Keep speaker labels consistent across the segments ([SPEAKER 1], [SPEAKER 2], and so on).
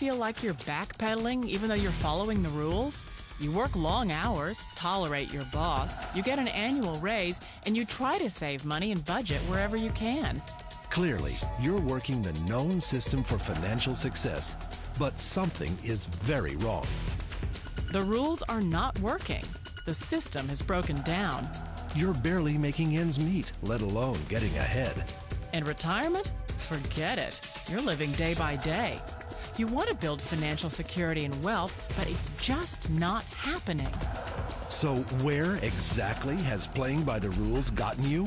[SPEAKER 1] feel like you're backpedaling even though you're following the rules? You work long hours, tolerate your boss, you get an annual raise, and you try to save money and budget wherever you can.
[SPEAKER 2] Clearly, you're working the known system for financial success, but something is very wrong.
[SPEAKER 1] The rules are not working. The system has broken down.
[SPEAKER 2] You're barely making ends meet, let alone getting ahead.
[SPEAKER 1] And retirement? Forget it. You're living day by day. You want to build financial security and wealth, but it's just not happening.
[SPEAKER 2] So where exactly has playing by the rules gotten you?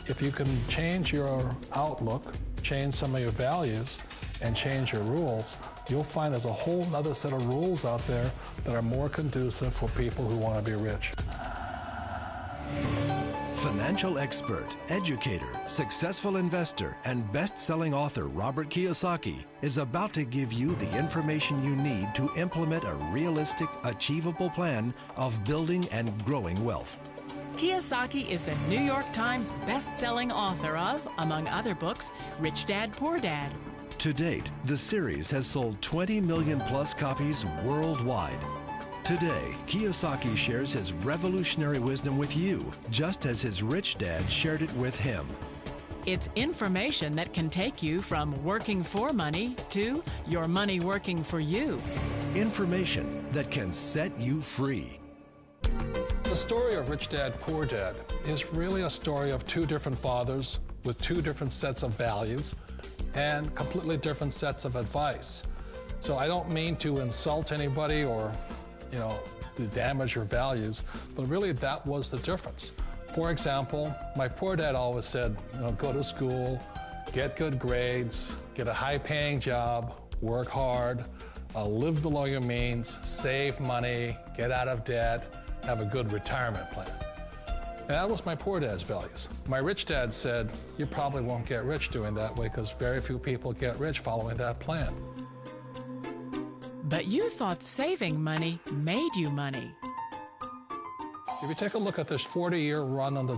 [SPEAKER 3] If you can change your outlook, change some of your values, and change your rules, you'll find there's a whole other set of rules out there that are more conducive for people who want to be rich.
[SPEAKER 2] Financial expert, educator, successful investor, and best-selling author Robert Kiyosaki is about to give you the information you need to implement a realistic, achievable plan of building and growing wealth.
[SPEAKER 1] Kiyosaki is the New York Times best-selling author of, among other books, Rich Dad, Poor Dad.
[SPEAKER 2] To date, the series has sold 20 million plus copies worldwide. Today, Kiyosaki shares his revolutionary wisdom with you, just as his rich dad shared it with him.
[SPEAKER 1] It's information that can take you from working for money to your money working for you.
[SPEAKER 2] Information that can set you free.
[SPEAKER 3] The story of Rich Dad, Poor Dad is really a story of two different fathers with two different sets of values and completely different sets of advice. So I don't mean to insult anybody or to damage your values, but really that was the difference. For example, my poor dad always said, go to school, get good grades, get a high-paying job, work hard, live below your means, save money, get out of debt, have a good retirement plan. And that was my poor dad's values. My rich dad said, you probably won't get rich doing that way because very few people get rich following that plan.
[SPEAKER 1] But you thought saving money made you money.
[SPEAKER 3] If you take a look at this 40-year run on the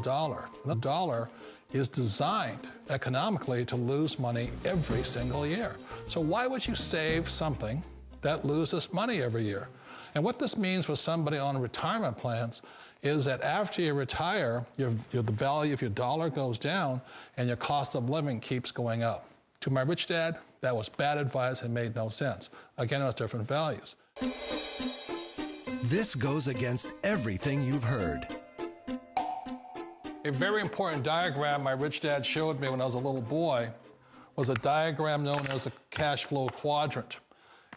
[SPEAKER 3] dollar is designed economically to lose money every single year. So why would you save something that loses money every year? And what this means for somebody on retirement plans is that after you retire, the value of your dollar goes down and your cost of living keeps going up. To my rich dad, that was bad advice and made no sense. Again, it was different values.
[SPEAKER 2] This goes against everything you've heard.
[SPEAKER 3] A very important diagram my rich dad showed me when I was a little boy was a diagram known as a cash flow quadrant.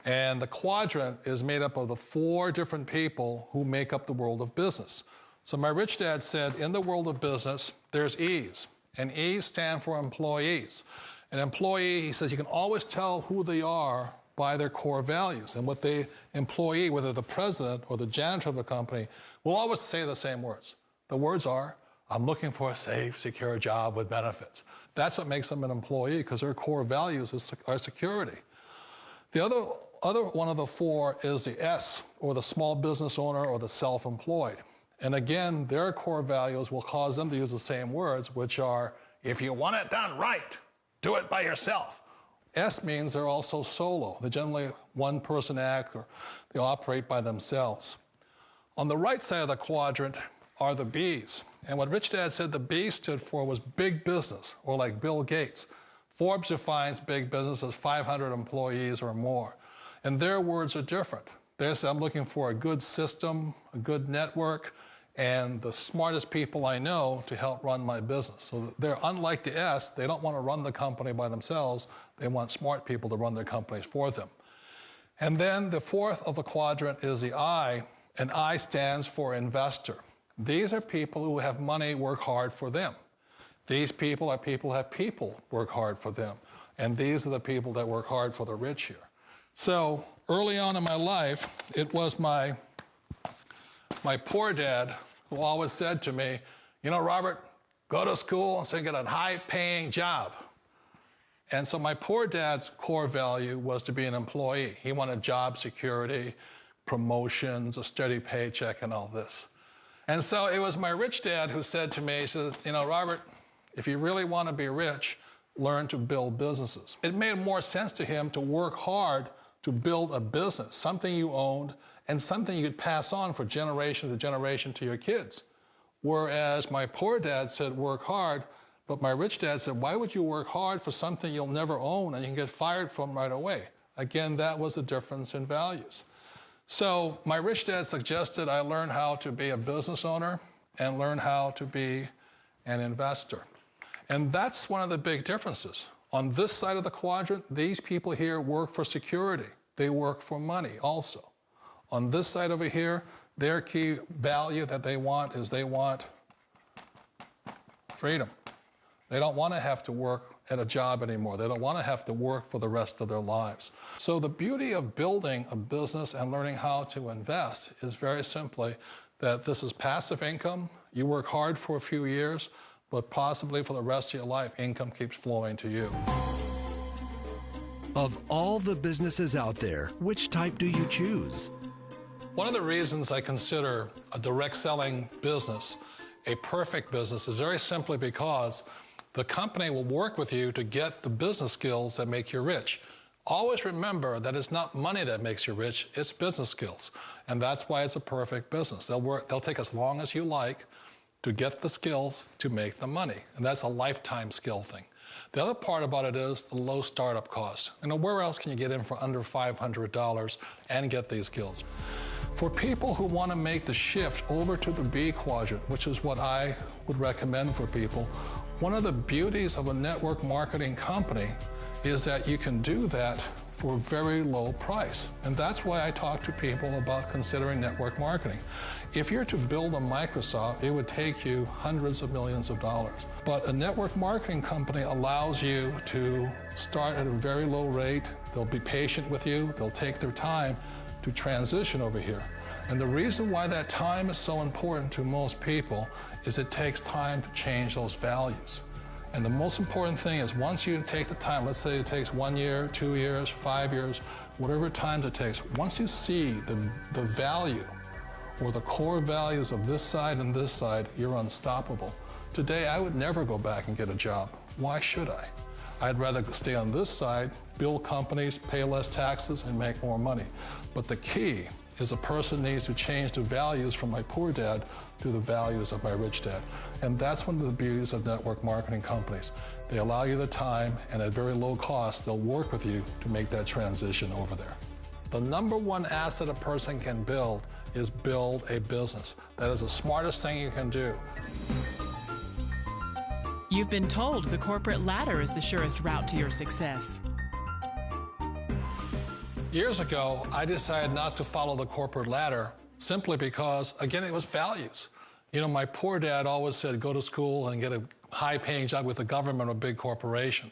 [SPEAKER 3] And the quadrant is made up of the four different people who make up the world of business. So my rich dad said, in the world of business, there's E's, and E's stand for employees. An employee, he says, you can always tell who they are by their core values. And what the employee, whether the president or the janitor of the company, will always say the same words. The words are, I'm looking for a safe, secure job with benefits. That's what makes them an employee, because their core values are security. The other one of the four is the S, or the small business owner or the self-employed. And again, their core values will cause them to use the same words, which are, if you want it done right, do it by yourself. S means they're also solo. They're generally one-person act, or they operate by themselves. On the right side of the quadrant are the B's. And what Rich Dad said the B stood for was big business, or like Bill Gates. Forbes defines big business as 500 employees or more. And their words are different. They say, I'm looking for a good system, a good network, and the smartest people I know to help run my business. So they're unlike the S. They don't want to run the company by themselves. They want smart people to run their companies for them. And then the fourth of the quadrant is the I, and I stands for investor. These are people who have money work hard for them. These people are people who have people work hard for them. And these are the people that work hard for the rich here. So early on in my life, it was my poor dad who always said to me, Robert, go to school and so get a high-paying job. And so my poor dad's core value was to be an employee. He wanted job security, promotions, a steady paycheck, and all this. And so it was my rich dad who said to me, he says, Robert, if you really want to be rich, learn to build businesses. It made more sense to him to work hard to build a business, something you owned and something you could pass on for generation to generation to your kids. Whereas my poor dad said, work hard, but my rich dad said, why would you work hard for something you'll never own and you can get fired from right away? Again, that was the difference in values. So my rich dad suggested I learn how to be a business owner and learn how to be an investor. And that's one of the big differences. On this side of the quadrant, these people here work for security. They work for money also. On this side over here, their key value that they want is they want freedom. They don't want to have to work at a job anymore. They don't want to have to work for the rest of their lives. So the beauty of building a business and learning how to invest is very simply that this is passive income. You work hard for a few years, but possibly for the rest of your life, income keeps flowing to you.
[SPEAKER 2] Of all the businesses out there, which type do you choose?
[SPEAKER 3] One of the reasons I consider a direct selling business a perfect business is very simply because the company will work with you to get the business skills that make you rich. Always remember that it's not money that makes you rich, it's business skills. And that's why it's a perfect business. They'll take as long as you like to get the skills to make the money. And that's a lifetime skill thing. The other part about it is the low startup cost. Where else can you get in for under $500 and get these skills? For people who want to make the shift over to the B quadrant, which is what I would recommend for people, one of the beauties of a network marketing company is that you can do that for a very low price. And that's why I talk to people about considering network marketing. If you're to build a Microsoft, it would take you hundreds of millions of dollars. But a network marketing company allows you to start at a very low rate. They'll be patient with you. They'll take their time to transition over here. And the reason why that time is so important to most people is it takes time to change those values. And the most important thing is once you take the time, let's say it takes 1 year, 2 years, 5 years, whatever time it takes, once you see the value or the core values of this side and this side, you're unstoppable. Today, I would never go back and get a job. Why should I? I'd rather stay on this side, build companies, pay less taxes, and make more money. But the key is a person needs to change the values from my poor dad to the values of my rich dad. And that's one of the beauties of network marketing companies. They allow you the time, and at very low cost, they'll work with you to make that transition over there. The number one asset a person can build is build a business. That is the smartest thing you can do.
[SPEAKER 1] You've been told the corporate ladder is the surest route to your success.
[SPEAKER 3] Years ago, I decided not to follow the corporate ladder simply because, again, it was values. My poor dad always said, go to school and get a high-paying job with the government or a big corporation.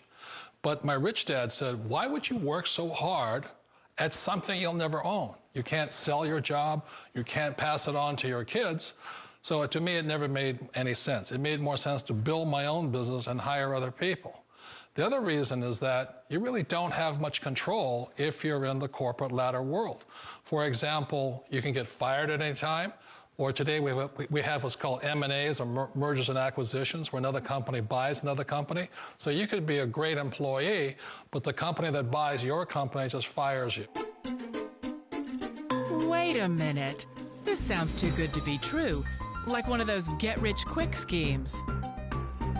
[SPEAKER 3] But my rich dad said, why would you work so hard at something you'll never own? You can't sell your job. You can't pass it on to your kids. So to me, it never made any sense. It made more sense to build my own business and hire other people. The other reason is that you really don't have much control if you're in the corporate ladder world. For example, you can get fired at any time, or today we have what's called M&As, or mergers and acquisitions, where another company buys another company. So you could be a great employee, but the company that buys your company just fires you.
[SPEAKER 1] Wait a minute. This sounds too good to be true. Like one of those get-rich-quick schemes.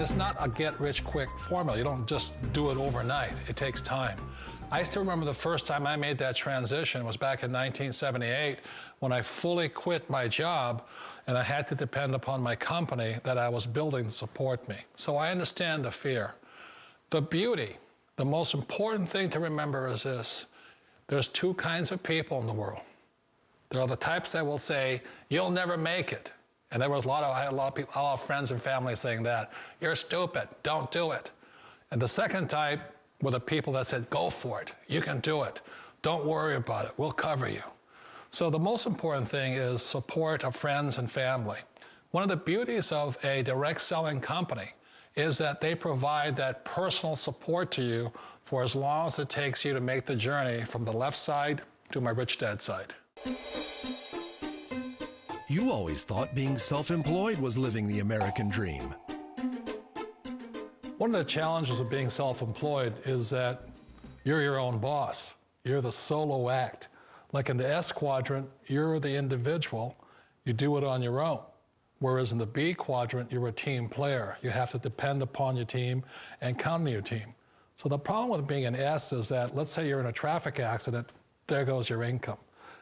[SPEAKER 3] It's not a get-rich-quick formula. You don't just do it overnight. It takes time. I still remember the first time I made that transition was back in 1978 when I fully quit my job and I had to depend upon my company that I was building to support me. So I understand the fear. The beauty, the most important thing to remember is this. There's two kinds of people in the world. There are the types that will say, you'll never make it. And I had a lot of friends and family saying that. You're stupid, don't do it. And the second type were the people that said, go for it, you can do it. Don't worry about it, we'll cover you. So the most important thing is support of friends and family. One of the beauties of a direct selling company is that they provide that personal support to you for as long as it takes you to make the journey from the left side to my rich dad side.
[SPEAKER 2] You always thought being self-employed was living the American dream.
[SPEAKER 3] One of the challenges of being self-employed is that you're your own boss. You're the solo act. Like in the S quadrant, you're the individual. You do it on your own. Whereas in the B quadrant, you're a team player. You have to depend upon your team and count on your team. So the problem with being an S is that, let's say you're in a traffic accident, there goes your income.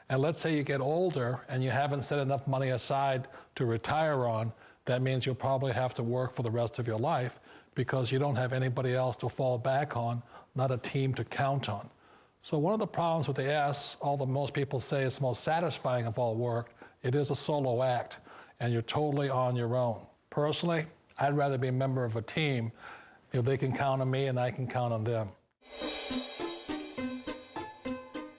[SPEAKER 3] And let's say you get older and you haven't set enough money aside to retire on, that means you'll probably have to work for the rest of your life because you don't have anybody else to fall back on, not a team to count on. So one of the problems with the S, although most people say it's the most satisfying of all work, it is a solo act, and you're totally on your own. Personally, I'd rather be a member of a team if they can count on me and I can count on them.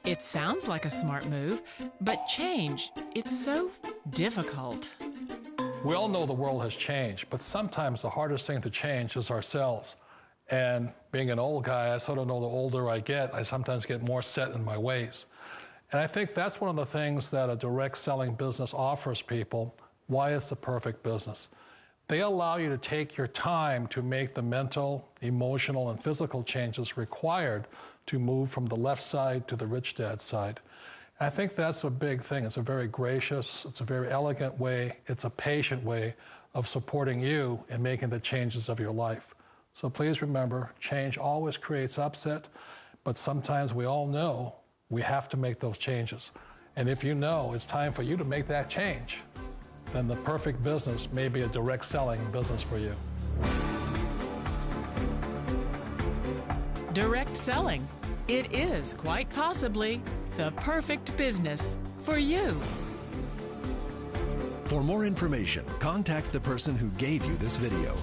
[SPEAKER 1] It sounds like a smart move, but change, it's so difficult.
[SPEAKER 3] We all know the world has changed, but sometimes the hardest thing to change is ourselves. And being an old guy, I sort of know the older I get, I sometimes get more set in my ways. And I think that's one of the things that a direct selling business offers people, why it's the perfect business. They allow you to take your time to make the mental, emotional, and physical changes required to move from the left side to the rich dad side. And I think that's a big thing. It's a very gracious, it's a very elegant way, it's a patient way of supporting you in making the changes of your life. So please remember, change always creates upset, but sometimes we all know we have to make those changes. And if you know it's time for you to make that change, then the perfect business may be a direct selling business for you.
[SPEAKER 1] Direct selling. It is quite possibly the perfect business for you.
[SPEAKER 2] For more information, contact the person who gave you this video.